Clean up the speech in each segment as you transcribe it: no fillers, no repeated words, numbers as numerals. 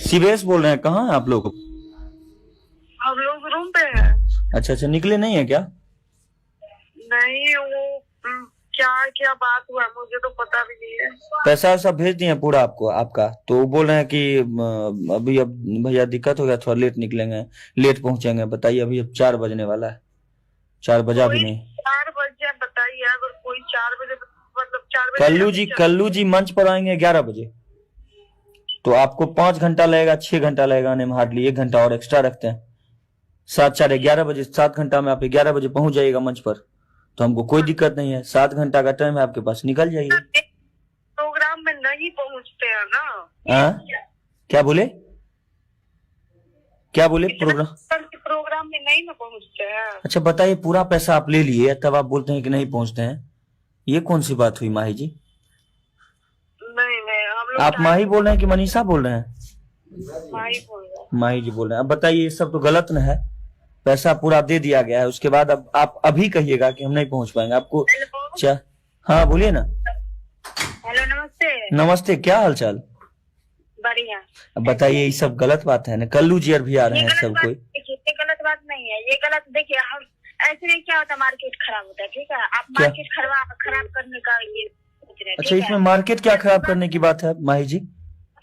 CBS बोल रहे हैं, कहाँ हैं आप लोग? हम लोग रूम पे हैं। अच्छा अच्छा, निकले नहीं है क्या? नहीं, वो क्या क्या बात हुआ मुझे तो पता भी नहीं है। पैसा वैसा भेज दिए हैं पूरा आपको आपका, तो वो बोल रहे हैं कि अभी अब भैया दिक्कत हो गया, थोड़ा लेट निकलेंगे, लेट पहुंचेंगे। बताइए अभी अब 4 बजने वाला है, 4 बजा भी नहीं। 4 बजे बताइए, अगर कोई 4 बजे मतलब 4 बजे कल्लू जी मंच पर आएंगे 11 बजे, तो आपको 5 घंटा लगेगा, 6 घंटा लगेगा आने में, हार्डली 1 घंटा और एक्स्ट्रा रखते हैं। 7 4 11 बजे, 7 घंटा में आप 11 बजे पहुंच जाइएगा मंच पर, तो हमको कोई दिक्कत नहीं है। 7 घंटा का टाइम है आपके पास, निकल जाइए। प्रोग्राम में नहीं पहुंचते हैं ना। हाँ, क्या बोले प्रोग्राम में नहीं ना पहुंचते हैं। अच्छा बताइए, पूरा पैसा आप ले लिए तब आप बोलते हैं कि नहीं पहुंचते हैं, ये कौन सी बात हुई माही जी? नहीं हम लोग आप माही बोल रहे हैं कि मनीषा बोल रहे हैं? माही बोल रहे हैं। माही जी बोल रहे हैं। अब बताइए, ये सब तो गलत न है, पैसा पूरा दे दिया गया है, उसके बाद अब आप अभी कहिएगा कि हम नहीं पहुंच पाएंगे आपको। अच्छा हाँ बोलिए ना। हेलो, नमस्ते। नमस्ते, क्या हाल चाल? बढ़िया। अब बताइए, ये सब गलत बात है ना, कल्लू जी भी आ रहे हैं सब कोई। ये गलत बात नहीं है, ये गलत देखिए, हम ऐसे में क्या होता है, मार्केट खराब होता है, ठीक है। आप क्या? मार्केट खराब करने का ये सोच रहे हैं। अच्छा, इसमें मार्केट क्या खराब करने की बात है माही जी?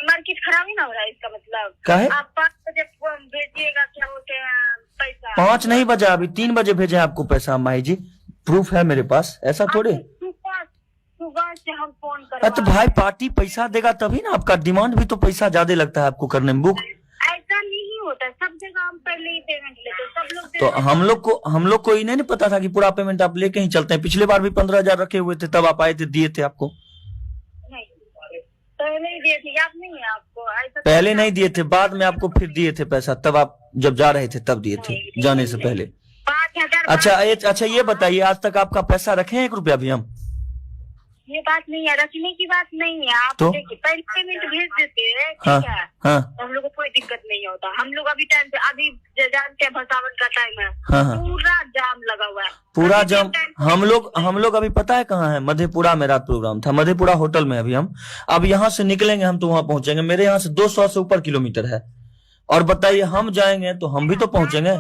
मार्केट खराब ही ना हो रहा है, इसका मतलब क्या है? आप 5 बजे भेजिएगा, क्या होते हैं पैसा। 5 नहीं बजा, अभी 3 बजे भेजे आपको पैसा माही जी, प्रूफ है मेरे पास, ऐसा थोड़े। सुबह से हम फोन कर। तो भाई पार्टी पैसा देगा तभी ना, आपका डिमांड भी तो पैसा ज्यादा लगता है आपको करने में। बुक ऐसा नहीं होता, सब जगह हम पहले ही पेमेंट लेते हैं, सब लोग। तो हम लोग को ही नहीं पता था कि पूरा पेमेंट आप लेके ही चलते हैं। पिछले बार भी 15,000 रखे हुए थे, तब आप आए थे, दिए थे आपको। नहीं, पहले ही दिए थे, याद नहीं है आपको? ऐसा पहले नहीं दिए थे, बाद में आपको फिर दिए थे पैसा, तब आप जब जा रहे थे तब दिए थे, जाने से पहले। 5,000। अच्छा ये बताइए, आज तक आपका पैसा रखे हैं 1 रुपया भी हम? ये बात नहीं है, रखने की बात नहीं है। आप तो? देखिए, पहले पेमेंट भेज देते हैं, हाँ, ठीक है। हाँ, तो हम लोग को कोई दिक्कत नहीं होता। हम लोग अभी टाइम पे, अभी जानते हैं भसावन का टाइम है, हाँ, हाँ। पूरा जाम लगा हुआ है, पूरा जाम। हम लोग अभी पता है कहाँ है? मधेपुरा में रात प्रोग्राम था, मधेपुरा होटल में अभी हम। अब यहाँ से निकलेंगे हम तो वहां पहुंचेंगे, मेरे यहाँ से 200 से ऊपर किलोमीटर है। और बताइए, हम जाएंगे तो हम भी तो पहुंचेंगे,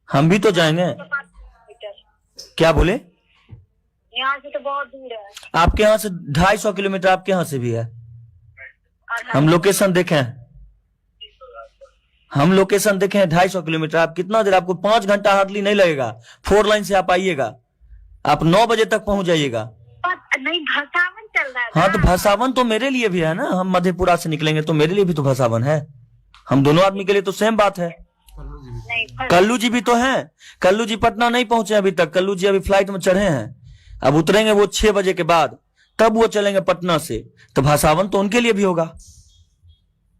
हम भी तो जाएंगे। क्या बोले? यहाँ से तो बहुत दूर है। आपके यहाँ से 250 किलोमीटर आपके यहाँ से भी है। हम लोकेशन देखें, 250 किलोमीटर। आप कितना देर, आपको 5 घंटा हार्डली नहीं लगेगा। 4 लाइन से आप आइएगा, आप 9 बजे तक पहुंच जाइएगा। नहीं, भसावन चल रहा है। हाँ तो भसावन तो मेरे लिए भी है ना, हम मधेपुरा से निकलेंगे तो मेरे लिए भी तो भसावन है। हम दोनों आदमी के लिए तो सेम बात है। कल्लू जी भी तो हैं। कल्लू जी पटना नहीं पहुंचे अभी तक, कल्लू जी अभी फ्लाइट में चढ़े हैं, अब उतरेंगे वो 6 बजे के बाद, तब वो चलेंगे पटना से। तो भसावन तो उनके लिए भी होगा।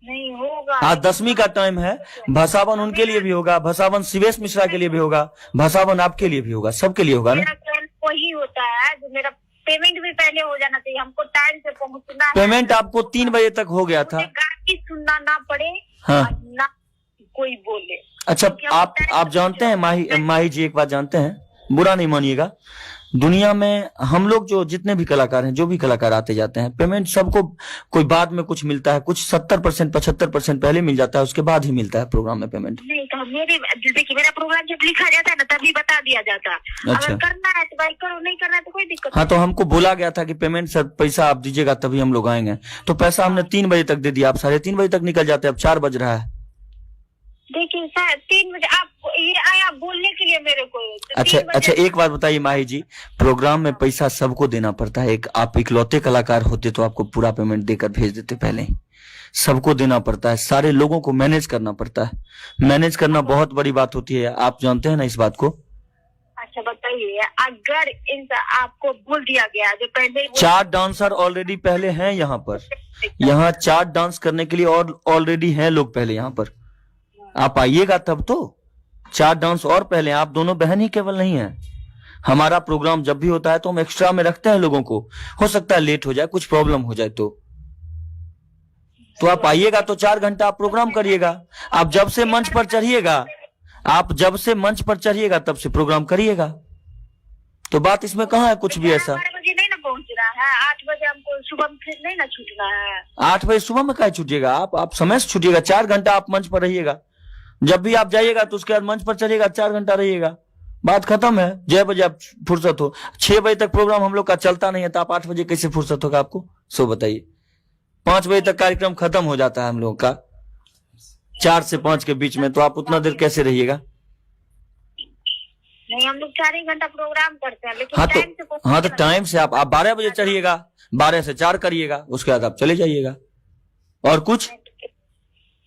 नहीं होगा, आज 10वीं का टाइम है, भसावन उनके लिए भी होगा, भसावन शिवेश मिश्रा के लिए भी होगा, भसावन आपके लिए भी होगा, सबके लिए होगा ना। वही होता है जो मेरा पेमेंट भी पहले हो जाना चाहिए, हमको टाइम से पहुंचना है। पेमेंट आपको 3 बजे तक हो गया था। गाली सुनना ना पड़े, हाँ। ना कोई बोले। अच्छा, आप जानते हैं माही जी, एक बात जानते हैं, बुरा नहीं मानिएगा, दुनिया में हम लोग जो जितने भी कलाकार हैं, जो भी कलाकार आते जाते हैं, पेमेंट सबको कोई बाद में कुछ मिलता है, कुछ 70% 75% पहले मिल जाता है, उसके बाद ही मिलता है प्रोग्राम में पेमेंट। नहीं तो देखिए, मेरा प्रोग्राम जब लिखा जाता है ना, तभी बता दिया जाता है। अच्छा। अगर करना है तो भाई करो, नहीं करना है तो कोई दिक्कत हाँ, तो हमको बोला गया था कि पेमेंट सर पैसा आप दीजिएगा तभी हम लोग आएंगे, तो पैसा हमने 3 बजे तक दे दिया। आप 3:30 बजे तक निकल जाते, अब 4 बज रहा है। देखिए सर, 3 बजे आप ये आया बोलने के लिए मेरे को। अच्छा, एक बात बताइए माही जी, प्रोग्राम में पैसा सबको देना पड़ता है। एक आप इकलौते कलाकार होते तो आपको पूरा पेमेंट देकर भेज देते, पहले ही सबको देना पड़ता है, सारे लोगों को मैनेज करना पड़ता है। मैनेज करना बहुत बड़ी बात होती है, आप जानते हैं ना इस बात को। अच्छा बताइए, अगर आपको बोल दिया गया जो पहले 4 डांसर ऑलरेडी पहले हैं यहाँ पर, यहाँ 4 डांस करने के लिए और ऑलरेडी हैं लोग पहले यहाँ पर, आप आइएगा तब तो। 4 डांस और पहले, आप दोनों बहन ही केवल नहीं है। हमारा प्रोग्राम जब भी होता है तो हम एक्स्ट्रा में रखते हैं लोगों को, हो सकता है लेट हो जाए, कुछ प्रॉब्लम हो जाए तो आप आइएगा तो 4 घंटा आप प्रोग्राम करिएगा। आप जब से मंच पर चढ़िएगा तब से प्रोग्राम करिएगा, तो बात इसमें कहाँ है कुछ भी ऐसा। मुझे नहीं ना पहुंच रहा है 8 बजे हमको सुबह में फिर नहीं ना छूटना है। 8 बजे सुबह में क्या छूटिएगा? आप समय से छूटिएगा। 4 घंटा आप मंच पर रहिएगा। जब भी आप जाइएगा तो उसके बाद मंच पर चलिएगा, 4 घंटा रहिएगा, बात खत्म है। 6 बजे आप फुर्सत हो। 6 बजे तक प्रोग्राम हम लोग का चलता नहीं है, तो आप 8 बजे कैसे फुर्सत होगा आपको? सो बताइए। 5 बजे तक कार्यक्रम खत्म हो जाता है हम लोग का, 4 से 5 के बीच में, तो आप उतना देर कैसे रहिएगा? नहीं, हम लोग 4 ही घंटा प्रोग्राम करते हैं, लेकिन टाइम से टाइम से आप 12 बजे चढ़िएगा, 12 से 4 करिएगा, उसके बाद आप चले जाइएगा। और कुछ?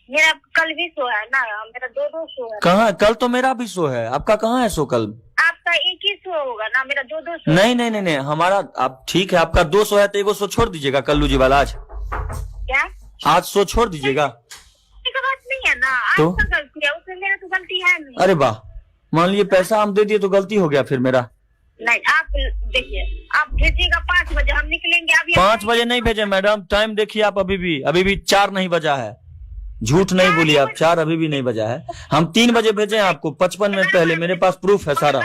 मेरा कल भी शो है ना, मेरा 2 शो है। कहाँ? कल तो मेरा भी शो है, आपका कहाँ है शो कल? आपका एक ही शो होगा ना, मेरा 2 शो। नहीं, हमारा, आप ठीक है, आपका 2 शो है तो 1 शो छोड़ दीजिएगा कल्लू जी वाला। आज क्या? आज शो छोड़ दीजिएगा। बात नहीं है ना, तो आपका गलती है, उसमें मेरा तो गलती है नहीं। अरे वाह, मान लीजिए पैसा हम दे दिए तो गलती हो गया फिर मेरा। नहीं, आप देखिए, आप भेजिएगा 5 बजे, हम निकलेंगे अभी। 5 बजे नहीं भेजे मैडम, टाइम देखिए आप। अभी भी 4 नहीं बजा है, झूठ नहीं बोलिए आप, 4 अभी भी नहीं बजा है। हम 3 बजे भेजे हैं आपको, 55 मिनट पहले, मेरे पास प्रूफ है सारा।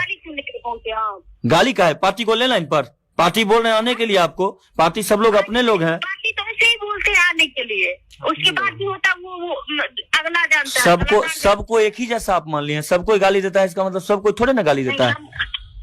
गाली का है? पार्टी को ले लाइन पर, पार्टी बोल रहे हैं आने के लिए आपको। पार्टी सब लोग अपने लोग हैं। पार्टी तो ऐसे ही बोलते हैं आने के लिए, उसके बाद भी होता वो अगला जानता है। सबको एक ही जैसा आप मान लिए, सबको गाली देता है, इसका मतलब सबको थोड़े ना गाली देता है।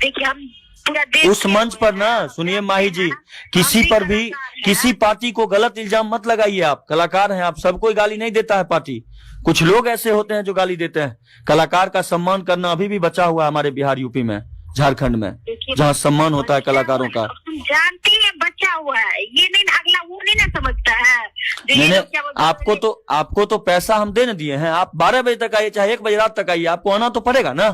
देखिए, हम पूरा देश उस मंच पर ना, सुनिए माही जी, किसी पर भी किसी पार्टी को गलत इल्जाम मत लगाइए। आप कलाकार हैं, आप सबको गाली नहीं देता है पार्टी। कुछ लोग ऐसे होते हैं जो गाली देते हैं। कलाकार का सम्मान करना अभी भी बचा हुआ है हमारे बिहार, यूपी में, झारखंड में, जहाँ सम्मान होता है कलाकारों का। जानते हैं बचा हुआ है, ये नहीं, अगला वो नहीं ना समझता है। आपको तो पैसा हम दे न दिए हैं। आप 12 बजे तक आइए, चाहे 1 बजे रात तक आइए, आपको आना तो पड़ेगा ना।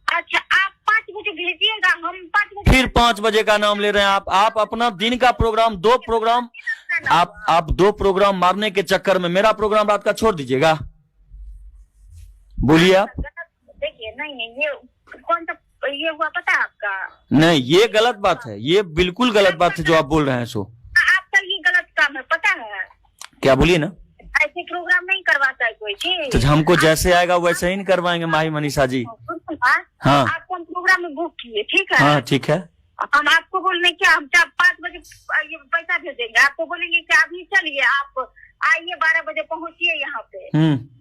अच्छा, आप 5 बजे भेजिएगा, हम 5 बजे। फिर 5 बजे का नाम ले रहे हैं आप अपना दिन का प्रोग्राम, 2 प्रोग्राम, आप 2 प्रोग्राम मारने के चक्कर में मेरा प्रोग्राम रात का छोड़ दीजिएगा। बोलिए आप। देखिए, नहीं, ये कौन सा ये हुआ पता है आपका? नहीं, ये गलत बात है, ये बिल्कुल गलत बात है जो आप बोल रहे हैं। सो आपका ये गलत काम है, पता है? क्या? बोलिए ना। ऐसे प्रोग्राम नहीं करवाता है कोई जी। तो हमको जैसे आएगा वैसे ही नहीं करवाएंगे माही मनीषा जी। हाँ, आपको हम प्रोग्राम में बुक किए, ठीक है? हाँ ठीक है। हम आपको बोलने क्या, हम 5 बजे ये पैसा भेजेंगे, आपको बोलेंगे कि अभी चलिए, आप आइए 12 बजे पहुंचिए यहाँ पे,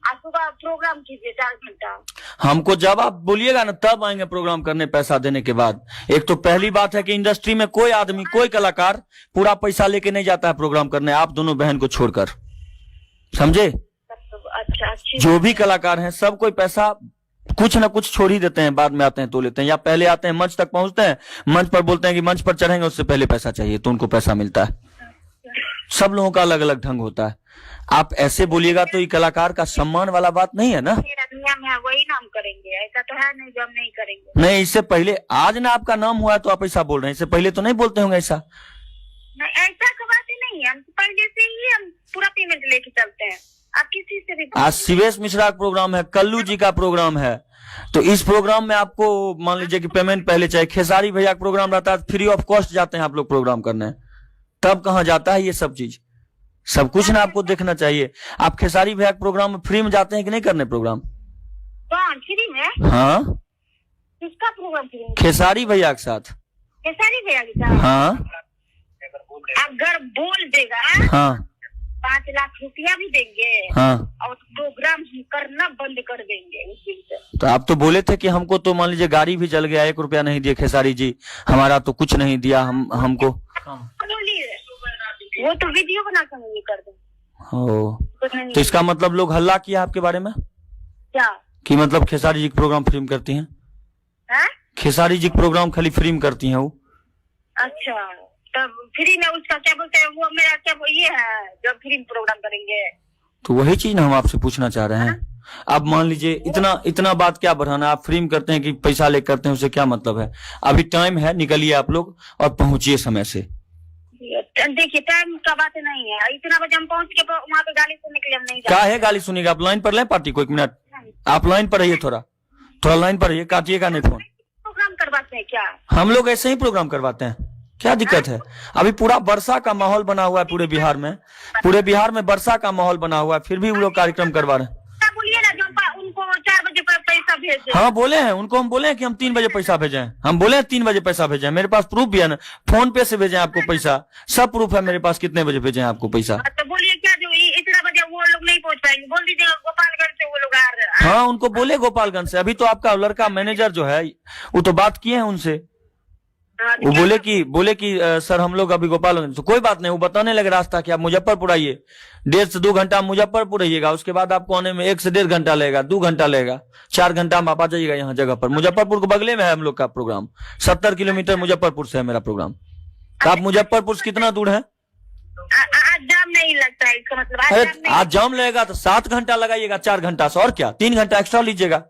आप सुबह प्रोग्राम कीजिए 4 घंटा। हमको जब आप बोलिएगा ना तब आएंगे प्रोग्राम करने, पैसा देने के बाद। एक तो पहली बात है कि इंडस्ट्री में कोई आदमी, कोई कलाकार पूरा पैसा लेके नहीं जाता है प्रोग्राम करने, आप दोनों बहन को छोड़कर, समझे? अच्छा, जो भी कलाकार हैं सब कोई पैसा कुछ ना कुछ छोड़ ही देते हैं, बाद में आते हैं तो लेते हैं, या पहले आते हैं मंच तक पहुंचते हैं, मंच पर बोलते हैं कि मंच पर चढ़ेंगे, उससे पहले पैसा चाहिए, तो उनको पैसा मिलता है। सब लोगों का अलग अलग ढंग होता है। आप ऐसे बोलिएगा तो ये कलाकार का सम्मान वाला बात नहीं है ना। दुनिया में वही नाम करेंगे, ऐसा तो है नहीं जो हम नहीं करेंगे। नहीं, इससे पहले आज ना आपका नाम हुआ है तो आप ऐसा बोल रहे हैं, इससे पहले तो नहीं बोलते होंगे ऐसा। नहीं, ऐसा तो बात ही नहीं है, हम पहले से ही हम पूरा पेमेंट लेके चलते हैं, आप किसी से भी। आज शिवेश मिश्रा का प्रोग्राम है, कल्लू जी का प्रोग्राम है, तो इस प्रोग्राम में आपको मान लीजिए कि पेमेंट पहले चाहिए। खेसारी भैया का प्रोग्राम रहता है, फ्री ऑफ कॉस्ट जाते हैं आप लोग प्रोग्राम करने, तब कहाँ जाता है ये सब चीज? सब कुछ ना आपको देखना चाहिए। आप खेसारी भैया के प्रोग्राम में फ्री में जाते हैं कि नहीं करने प्रोग्राम? कौन फ्री में? हाँ, किसका प्रोग्राम फ्री में? खेसारी भैया के साथ। खेसारी भैया के साथ? हाँ, अगर बोल देगा हाँ, 5 लाख रुपया भी देंगे, हाँ, और प्रोग्राम करना बंद कर देंगे उस दिन से। तो आप तो बोले थे कि हमको तो मान लीजिए गाड़ी भी जल गया, 1 रुपया नहीं दिए खेसारी जी, हमारा तो कुछ नहीं दिया, हमको। बोलिए, वो तो वीडियो बना कर ये कर दो। तो इसका मतलब लोग हल्ला किया आपके बारे में क्या? कि मतलब खेसारी जी प्रोग्राम फ्री में करती हैं? खेसारी जी प्रोग्राम खाली फ्री में करती हैं वो? अच्छा, तब फ्री में उसका क्या बोलते हैं, वो मेरा क्या वो ये है जो फ्री में प्रोग्राम करेंगे, तो वही चीज ना हम आपसे पूछना चाह रहे हैं। अब मान लीजिए इतना बात क्या बढ़ाना, आप फ्री में करते हैं कि पैसा ले करते हैं, उससे क्या मतलब है? अभी टाइम है, निकलिए आप लोग और पहुंचिए समय से। देखिए, टाइम का बात नहीं है, इतना बजे हम पहुंच के वहाँ पे गाली सुनने के लिए हम नहीं क्या है गाली सुनिएगा? आप लाइन पर लें पार्टी को, 1 मिनट आप लाइन पर रहिए, थोड़ा लाइन पर रहिए, काटिएगा नहीं फोन। प्रोग्राम करवाते हैं क्या? हम लोग ऐसे ही प्रोग्राम करवाते हैं, क्या दिक्कत है? अभी पूरा वर्षा का माहौल बना हुआ है पूरे बिहार में, वर्षा का माहौल बना हुआ है, फिर भी वो लोग कार्यक्रम करवा रहे हैं। बोलिए ना, जो उनको 4 बजे पर पैसा भेज दें। हाँ बोले हैं उनको, हम बोले हैं कि हम 3 बजे पैसा भेजें, हम बोले हैं 3 बजे पैसा भेजें, मेरे पास प्रूफ भी है ना, फोन पे से भेजें आपको पैसा, सब प्रूफ है मेरे पास, कितने बजे भेजें आपको पैसा। तो बोलिए क्या जो इतना बजे वो लोग नहीं पहुंच पाएंगे, बोल दीजिएगा गोपालगंज से वो लोग आ रहे हैं। हाँ उनको बोले गोपालगंज से, अभी तो आपका लड़का मैनेजर जो है वो तो बात किए हैं उनसे, हाँ, वो बोले कि सर हम लोग अभी गोपालगंज, तो कोई बात नहीं, वो बताने लगे रास्ता कि आप मुजफ्फरपुर आइए, 1.5 से 2 घंटा मुजफ्फरपुर आइएगा, उसके बाद आपको आने में 1 से 1.5 घंटा लगेगा, 2 घंटा लगेगा, 4 घंटा में आप आ जाइएगा यहाँ जगह पर। मुजफ्फरपुर के बगले में है हम लोग का प्रोग्राम, 70 किलोमीटर मुजफ्फरपुर से है मेरा प्रोग्राम। तो आप मुजफ्फरपुर से कितना दूर है? आज जाम नहीं लगता है, इसका मतलब अरे आज जाम लगेगा तो 7 घंटा लगाइएगा, 4 घंटा से, और क्या 3 घंटा एक्स्ट्रा लीजिएगा।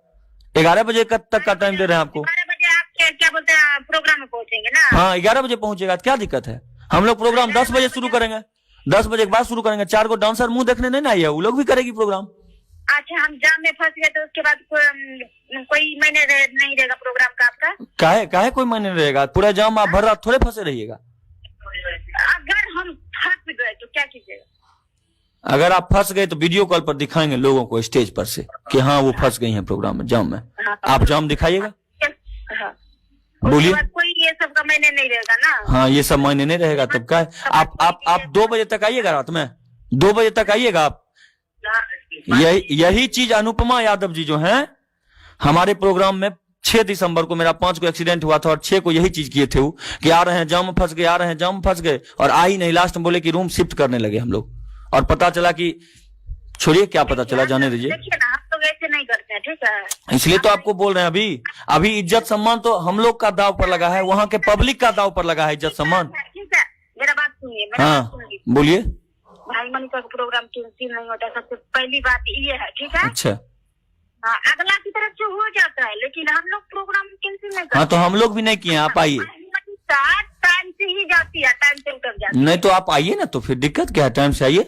11 बजे तक का टाइम दे रहे हैं आपको। 12 बजे आप क्या बोलते हैं प्रोग्राम में पहुंचेंगे ना? हाँ 11 बजे पहुंचेगा, क्या दिक्कत है? हम लोग प्रोग्राम 10 बजे शुरू करेंगे, 10 बजे के बाद शुरू करेंगे। 4 को डांसर मुंह देखने नहीं ना आइए, वो लोग भी करेगी प्रोग्राम। अच्छा, हम जाम में फंस गए तो उसके बाद कोई महीने नहीं रहेगा प्रोग्राम का आपका? काहे कोई मायने नहीं रहेगा, पूरा जाम आप भर रात थोड़े फंसे रहिएगा। अगर हम फंस गए तो क्या कीजिएगा? अगर आप फंस गए तो वीडियो कॉल पर दिखाएंगे लोगों को स्टेज पर से कि हाँ वो फंस गई हैं प्रोग्राम में, जाम में। आप जाम दिखाइएगा, हाँ। बोलिए। उसके बाद कोई ये सब का महीने नहीं रहेगा ना? हाँ ये सब मायने नहीं रहेगा, तब क्या है? आप 2 बजे तक आइएगा, रात में 2 बजे तक आइएगा आप। यही चीज अनुपमा यादव जी जो हैं हमारे प्रोग्राम में 6 दिसंबर को मेरा 5 को एक्सीडेंट हुआ था और 6 को यही चीज किए थे वो, कि आ रहे हैं जाम में फंस गए, आ रहे हैं जाम में फंस गए, और आ ही नहीं। लास्ट में बोले कि रूम शिफ्ट करने लगे हम लोग, और पता चला कि छोड़िए क्या पता चला, जाने दीजिए। देखिए ना, हम लोग ऐसे नहीं करते हैं, ठीक है? इसलिए तो आपको बोल रहे हैं, अभी इज्जत सम्मान तो हम लोग का दाव पर लगा है, वहाँ के पब्लिक का दाव पर लगा है इज्जत सम्मान। ठीक है, मेरा बात सुनिए, हाँ बोलिए। भाई मनीषा का प्रोग्राम कैंसिल नहीं होता, सबसे पहली बात ये है, ठीक है? अच्छा हाँ, अगला की तरफ से हो जाता है, लेकिन हम लोग प्रोग्राम कैंसिल नहीं करते। हाँ तो हम लोग भी नहीं किए, आप आइए। टाइम से ही जाती है, टाइम से उतर जाती है। नहीं तो आप आइए ना, तो फिर दिक्कत क्या है? टाइम से आइए,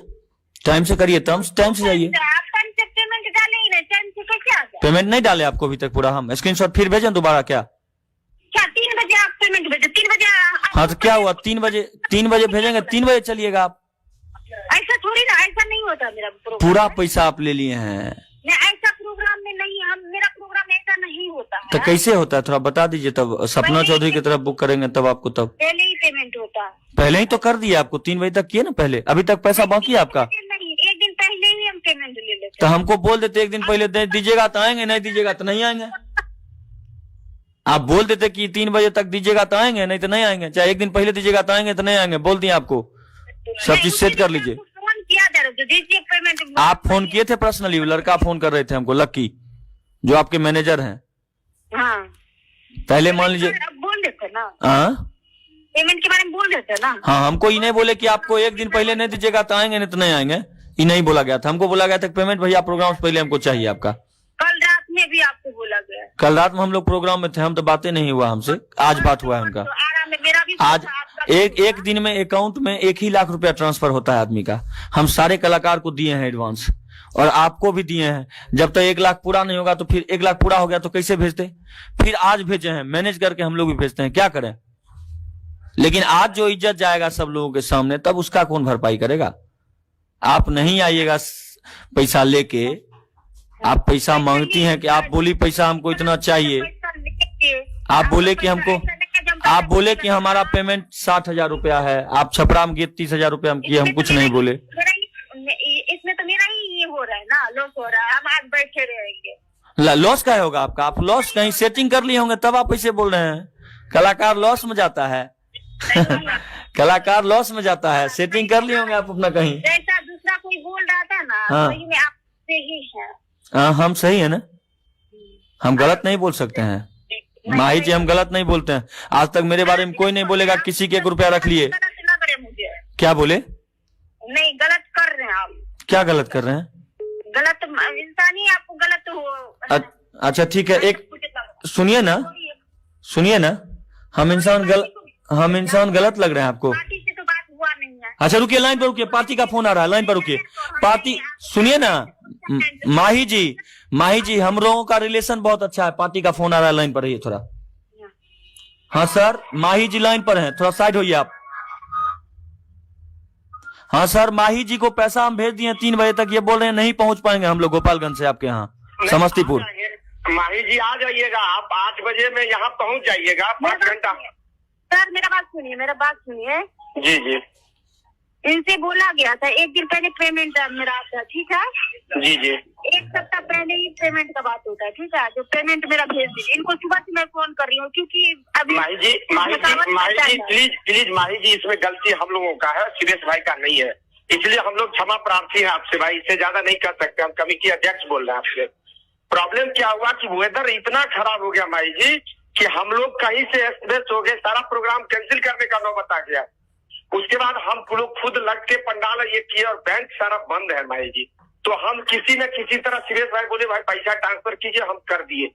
टाइम से करिए, टाइम से जाइए। आप टाइम से पेमेंट डाले ही नहीं, टाइम से कैसे आ गया? पेमेंट नहीं डाले आपको अभी तक पूरा, हम स्क्रीनशॉट फिर भेजें दोबारा क्या? क्या 3 बजे आप पेमेंट भेजे? 3 बजे हाँ तो क्या हुआ, 3 बजे भेजेंगे, 3 बजे चलिएगा आप। ऐसा थोड़ी ना, ऐसा नहीं होता मेरा प्रोग्राम। पूरा पैसा आप ले लिए हैं। मैं ऐसा प्रोग्राम में नहीं, मेरा प्रोग्राम ऐसा नहीं होता है। तो कैसे होता है थोड़ा बता दीजिए, तब सपना चौधरी की तरफ बुक करेंगे तब आपको, तब पहले ही पेमेंट होता है। पहले ही तो कर दिया आपको, 3 बजे तक किए ना पहले, अभी तक पैसा बाकी है आपका। नहीं, 1 दिन पहले ही हम पेमेंट ले लेते। तो हमको बोल देते 1 दिन पहले दे दीजिएगा तो आएंगे, नहीं दीजिएगा तो नहीं आएंगे। आप बोल देते कि 3 बजे तक दीजिएगा तो आएंगे, नहीं तो नहीं आएंगे, चाहे 1 दिन पहले दीजिएगा तो आएंगे तो नहीं आएंगे, बोल दिए आपको। सब चीज सेट कर लीजिए। फोन किया था तो दीजिए पेमेंट। आप फोन किए थे पर्सनली, लड़का फोन कर रहे थे हमको, लक्की जो आपके मैनेजर हैं। हाँ, पहले मान लीजिए बोल देते ना, हाँ पेमेंट के बारे में बोल देते ना। हाँ, हमको ये नहीं बोले कि आपको 1 दिन पहले नहीं दीजिएगा तो आएंगे, नहीं तो नहीं आएंगे, ये नहीं बोला गया था। हमको बोला गया था पेमेंट भैया प्रोग्राम से पहले हमको चाहिए आपका। कल रात में भी आपको बोला गया? कल रात में हम लोग प्रोग्राम में थे, हम तो बातें नहीं हुआ हमसे, आज बात हुआ है उनका। तो आराम में मेरा भी आज एक दिन में अकाउंट में 1 ही लाख रुपया ट्रांसफर होता है आदमी का। हम सारे कलाकार को दिए हैं एडवांस, और आपको भी दिए हैं। जब तक 1 लाख पूरा नहीं होगा तो फिर 1 लाख पूरा हो गया तो कैसे भेजते? फिर आज भेजे हैं, मैनेज करके हम लोग भी भेजते हैं, क्या करें? लेकिन आज जो इज्जत जाएगा सब लोगों के सामने, तब उसका कौन भरपाई करेगा? आप नहीं आइएगा पैसा लेके, आप पैसा मांगती हैं कि आप बोली पैसा हमको इतना चाहिए, आप बोले कि हमको, आप बोले कि हमारा पेमेंट 60,000 रुपया है, आप छपरा में गए 30,000 रुपया हम किए, हम कुछ नहीं बोले। इसमें तो मेरा ही ये हो रहा है ना, लॉस हो रहा है, हम आज बैठे रहेंगे। लॉस क्या होगा आपका? आप लॉस कहीं सेटिंग कर लिए होंगे तब आप ऐसे बोल रहे हैं। कलाकार लॉस में जाता है कलाकार लॉस में जाता है, सेटिंग कर लिए होंगे आप अपना कहीं। जैसा दूसरा कोई बोल रहा था ना, हाँ। वही में आप सही है। हाँ हम सही है ना, हम गलत नहीं बोल सकते हैं माही जी, हम गलत नहीं बोलते हैं। आज तक मेरे बारे में कोई नहीं बोलेगा किसी के 1 रुपया रख लिए। गलत ना करे मुझे। क्या बोले? नहीं, गलत कर रहे हैं आप। क्या गलत कर रहे हैं? गलत इंसान ही आपको गलत हो। अच्छा ठीक है, एक सुनिए ना, हम इंसान गलत लग रहे हैं आपको? पार्टी से तो बात हुआ नहीं है। अच्छा रुकिए, लाइन पर रुकिए, पार्टी का फोन आ रहा है, लाइन पर रुकिए। पार्टी सुनिए ना, माही जी हम लोगों का रिलेशन बहुत अच्छा है, पार्टी का फोन आ रहा है, लाइन पर रहिए थोड़ा। हाँ सर, माही जी लाइन पर हैं, थोड़ा साइड होइए आप। हाँ सर, माही जी को पैसा हम भेज दिए 3 बजे तक, ये बोल रहे हैं नहीं पहुंच पाएंगे हम लोग गोपालगंज से आपके यहाँ समस्तीपुर। माही जी आ जाइएगा आप 8 बजे में यहाँ पहुँच जाइएगा 5 घंटा। सर मेरा बात सुनिए। जी जी इनसे बोला गया था 1 दिन पहले पेमेंट मेरा आता, ठीक है। जी जी 1 सप्ताह पहले ही पेमेंट का बात होता है, ठीक है। जो पेमेंट मेरा भेज दीजिए। इनको सुबह से मैं फोन कर रही हूँ क्योंकि अभी माही जी प्लीज माही जी, इसमें गलती हम लोगों का है, सुरेश भाई का नहीं है। इसलिए हम लोग क्षमा प्रार्थी हैं आपसे भाई, इससे ज्यादा नहीं कर सकते। हम कमिटी अध्यक्ष बोल रहे हैं आपसे। प्रॉब्लम क्या हुआ कि वेदर इतना खराब हो गया माही जी कि हम लोग कहीं से एक्सप्रेस हो गए, सारा प्रोग्राम कैंसिल करने का नौबत आ गया। उसके बाद हम लोग खुद लग के पंडाल ये किए और बैंक सारा बंद है माही जी। तो हम किसी न किसी तरह सुरेश भाई बोले भाई पैसा ट्रांसफर कीजिए, हम कर दिए।